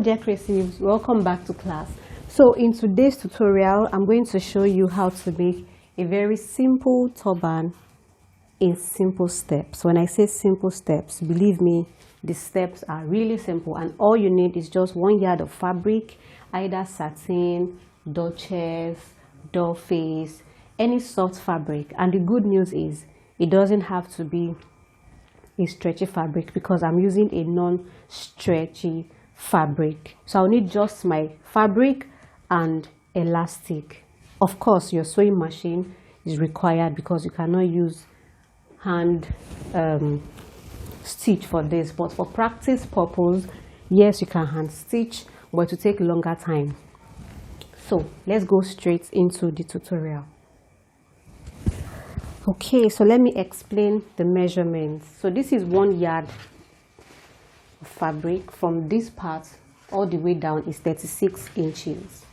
dear creatives, welcome back to class. So in today's tutorial, I'm going to show you how to make a very simple turban in simple steps. When I say simple steps, believe me, the steps are really simple, and all you need is just 1 yard of fabric, either satin, duchess, doll face, any soft fabric. And the good news is it doesn't have to be a stretchy fabric because I'm using a non-stretchy fabric. So I'll need just my fabric and elastic. Of course, your sewing machine is required because you cannot use hand stitch for this, but for practice purpose, yes, you can hand stitch, but to take longer time. So let's go straight into the tutorial. Okay, so let me explain the measurements. So this is 1 yard of fabric. From this part all the way down is 36 inches.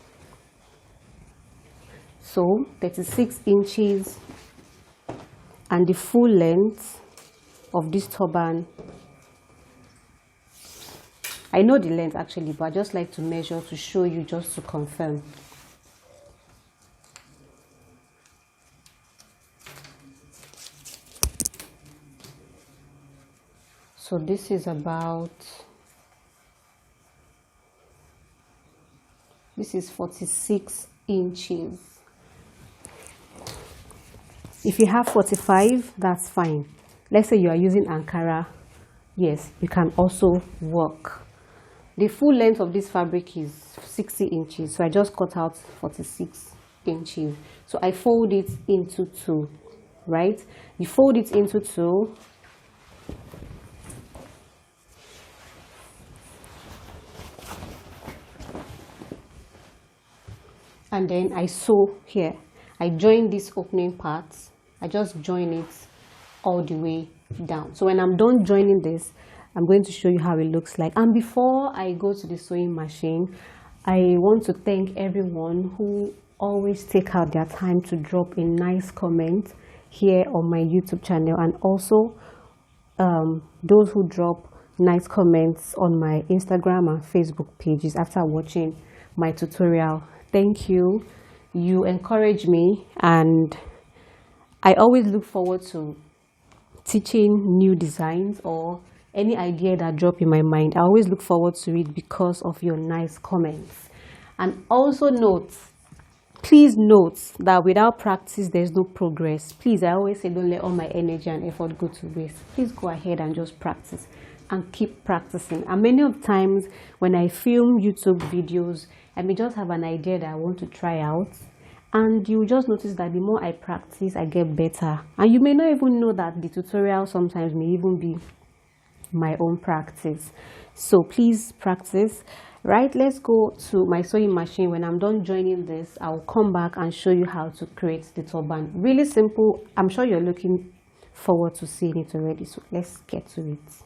So 36 inches, and the full length of this turban, I know the length actually, but I just like to measure to show you, just to confirm. So this is 46 inches. If you have 45, that's fine. Let's say you are using Ankara, yes, you can also work. The full length of this fabric is 60 inches, so I just cut out 46 inches. So I fold it into two, right? You fold it into two, and then I sew here. I join this opening part, I just join it all the way down. So when I'm done joining this, I'm going to show you how it looks like. And before I go to the sewing machine, I want to thank everyone who always take out their time to drop a nice comment here on my YouTube channel, and also those who drop nice comments on my Instagram and Facebook pages after watching my tutorial. Thank you. You encourage me, and I always look forward to teaching new designs or any idea that drop in my mind. I always look forward to it because of your nice comments. And also please note that without practice there's no progress. Please, I always say, don't let all my energy and effort go to waste. Please go ahead and just practice and keep practicing. And many of times when I film YouTube videos, I may just have an idea that I want to try out, and you just notice that the more I practice, I get better. And you may not even know that the tutorial sometimes may even be my own practice. So please practice. Right, let's go to my sewing machine. When I'm done joining this, I'll come back and show you how to create the turban. Really simple. I'm sure you're looking forward to seeing it already. So let's get to it.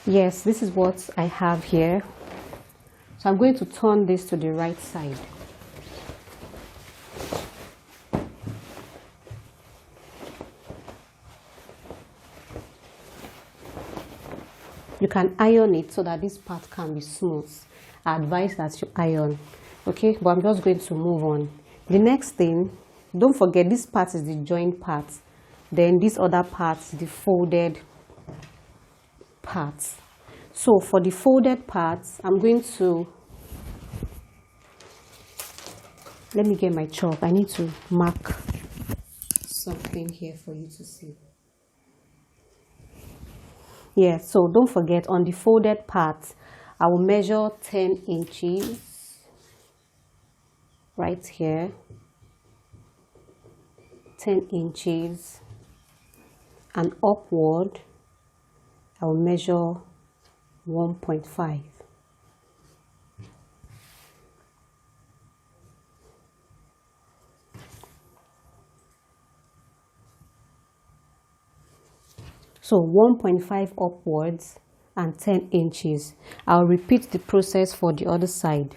Yes, this is what I have here. So I'm going to turn this to the right side. You can iron it so that this part can be smooth. I advise that you iron. Okay, but I'm just going to move on. The next thing, don't forget, this part is the joint part. Then this other part is the folded part. So for the folded parts, I'm going to, let me get my chalk. I need to mark something here for you to see. Yeah, so don't forget, on the folded part, I will measure 10 inches right here, 10 inches, and upward, I will measure 1.5. So 1.5 upwards and 10 inches. I'll repeat the process for the other side.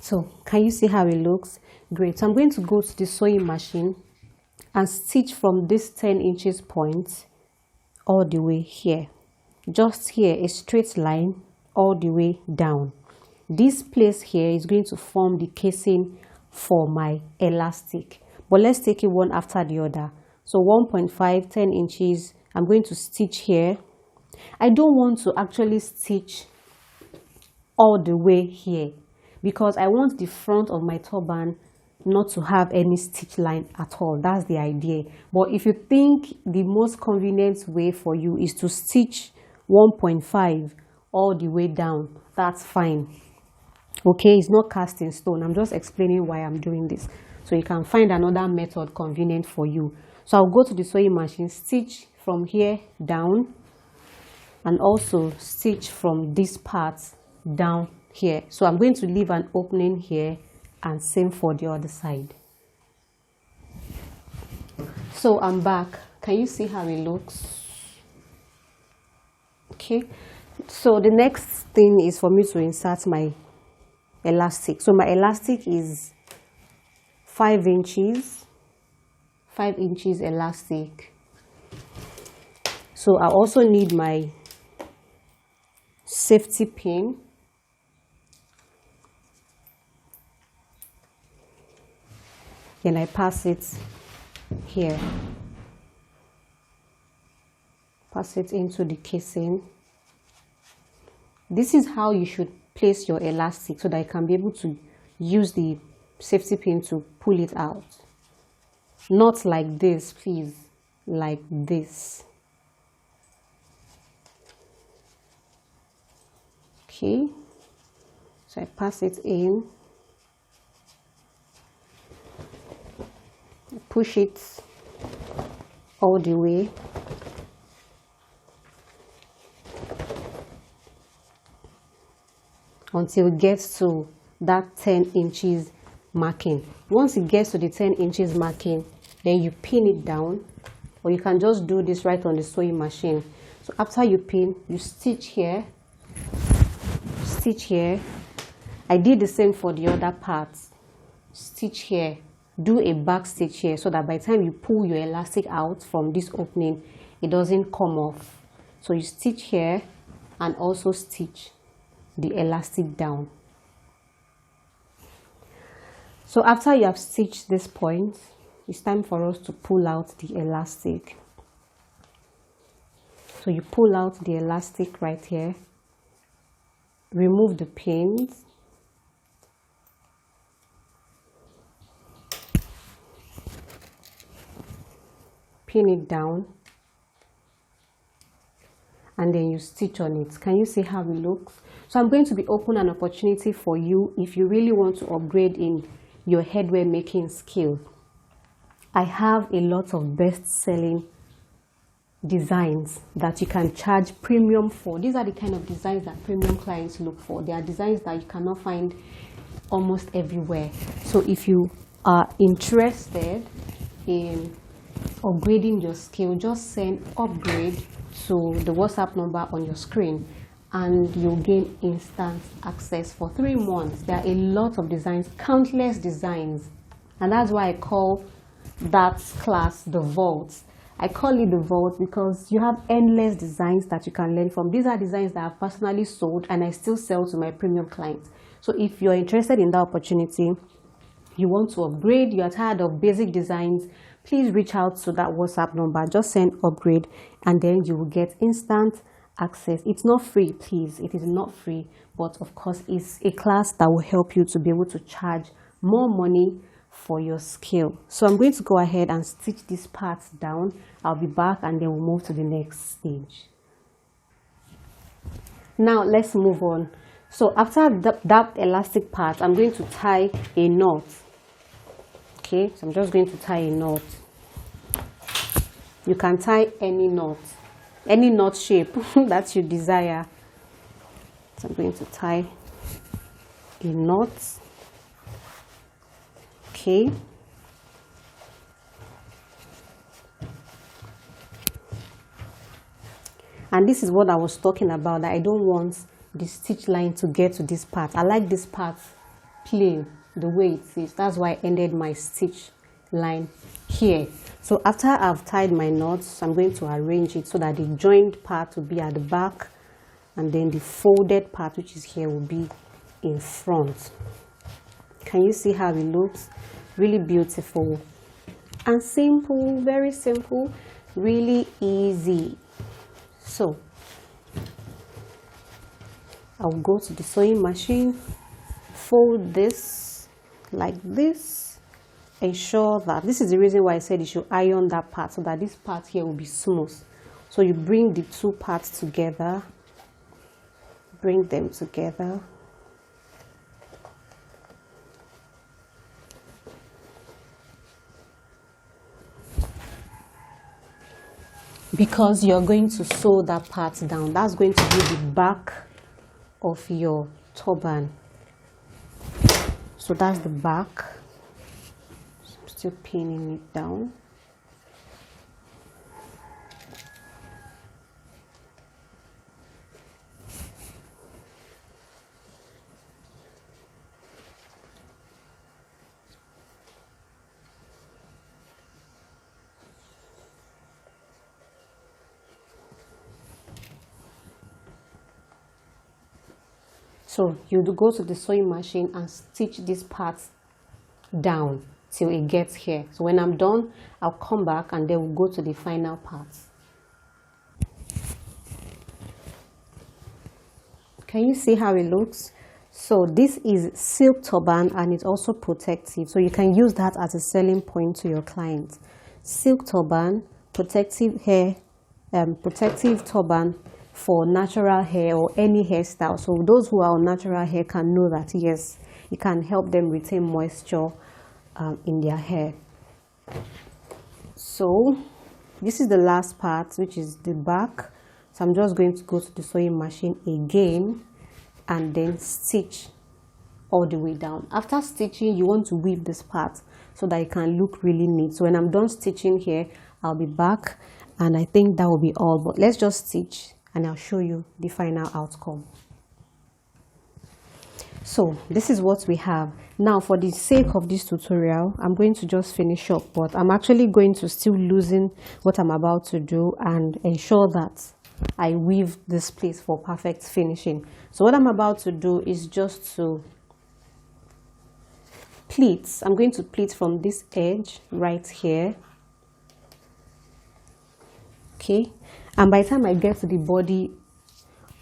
So can you see how it looks? Great. So I'm going to go to the sewing machine and stitch from this 10 inches point all the way here. Just here, a straight line all the way down. This place here is going to form the casing for my elastic. But let's take it one after the other. So 1.5, 10 inches, I'm going to stitch here. I don't want to actually stitch all the way here because I want the front of my turban not to have any stitch line at all. That's the idea. But if you think the most convenient way for you is to stitch 1.5 all the way down, that's fine. Okay, it's not cast in stone. I'm just explaining why I'm doing this. So you can find another method convenient for you. So I'll go to the sewing machine, stitch from here down, and also stitch from this part down here. So I'm going to leave an opening here and same for the other side. So I'm back. Can you see how it looks? Okay, so the next thing is for me to insert my elastic. So my elastic is 5 inches elastic. So I also need my safety pin. Then I pass it here. Pass it into the casing. This is how you should place your elastic so that you can be able to use the safety pin to pull it out. Not like this, please, like this. Okay, so I pass it in, push it all the way. Until it gets to that 10 inches marking. Once it gets to the 10 inches marking, then you pin it down, or you can just do this right on the sewing machine. So after you pin, you stitch here, stitch here. I did the same for the other parts. Stitch here, do a back stitch here so that by the time you pull your elastic out from this opening, it doesn't come off. So you stitch here and also stitch the elastic down. So after you have stitched this point, it's time for us to pull out the elastic. So you pull out the elastic right here, remove the pins, pin it down, and then you stitch on it. Can you see how it looks? So I'm going to be open an opportunity for you if you really want to upgrade in your headwear making skill. I have a lot of best-selling designs that you can charge premium for. These are the kind of designs that premium clients look for. They are designs that you cannot find almost everywhere. So if you are interested in upgrading your skill, just send upgrade to the WhatsApp number on your screen and you'll gain instant access for 3 months. There are a lot of designs, countless designs, and that's why I call that class the vault. I call it the vault because you have endless designs that you can learn from. These are designs that I've personally sold and I still sell to my premium clients. So if you're interested in that opportunity, you want to upgrade, you're tired of basic designs, please reach out to that WhatsApp number. Just send upgrade and then you will get instant access. It's not free, please. It is not free, but of course it's a class that will help you to be able to charge more money for your skill. So I'm going to go ahead and stitch these parts down. I'll be back and then we'll move to the next stage. Now let's move on. So after that elastic part, I'm going to tie a knot. Okay, so I'm just going to tie a knot. You can tie any knot shape that you desire. So I'm going to tie a knot. Okay. And this is what I was talking about, that I don't want the stitch line to get to this part. I like this part plain the way it is. That's why I ended my stitch line here. So after I've tied my knots, I'm going to arrange it so that the joined part will be at the back, and then the folded part, which is here, will be in front. Can you see how it looks? Really beautiful and simple, very simple, really easy. So I'll go to the sewing machine, fold this like this, ensure that, this is the reason why I said you should iron that part, so that this part here will be smooth. So you bring the two parts together, bring them together. Because you're going to sew that part down. That's going to be the back of your turban. So that's the back. I'm still pinning it down. So you go to the sewing machine and stitch this part down till it gets here. So when I'm done, I'll come back and then we'll go to the final parts. Can you see how it looks? So this is silk turban and it's also protective. So you can use that as a selling point to your clients. Silk turban, protective hair, protective turban for natural hair or any hairstyle. So those who are on natural hair can know that yes, it can help them retain moisture in their hair. So this is the last part, which is the back. So I'm just going to go to the sewing machine again and then stitch all the way down. After stitching, you want to weave this part so that it can look really neat. So when I'm done stitching here, I'll be back, and I think that will be all. But let's just stitch and I'll show you the final outcome. So this is what we have. Now for the sake of this tutorial, I'm going to just finish up, but I'm actually going to still loosen what I'm about to do and ensure that I weave this place for perfect finishing. So what I'm about to do is just to pleat. I'm going to pleat from this edge right here. Okay, and by the time I get to the body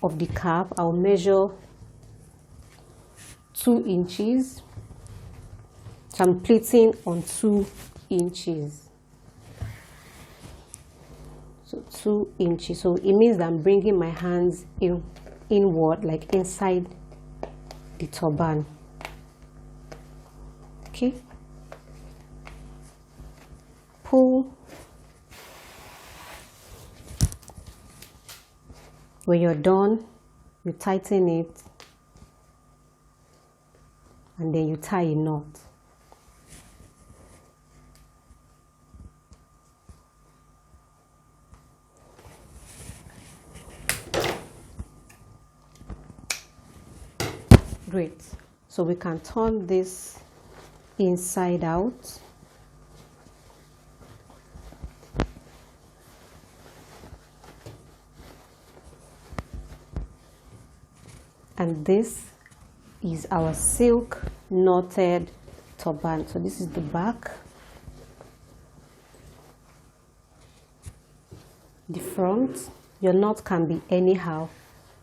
of the cap, I'll measure 2 inches. So I'm pleating on 2 inches. So 2 inches. So it means that I'm bringing my hands inward, like inside the turban. Okay. Pull. When you're done, you tighten it and then you tie a knot. Great. So we can turn this inside out. And this is our silk knotted turban. So this is the back, the front. Your knot can be anyhow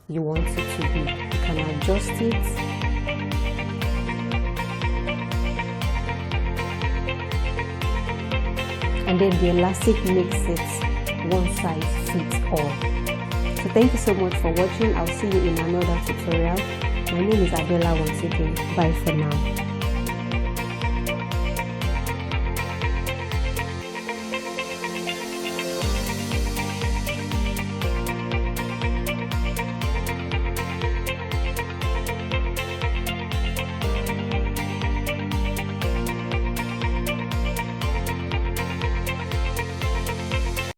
you want it to be. You can adjust it. And then the elastic makes it one size fits all. So thank you so much for watching. I'll see you in another tutorial. My name is Adela once again. Bye for now.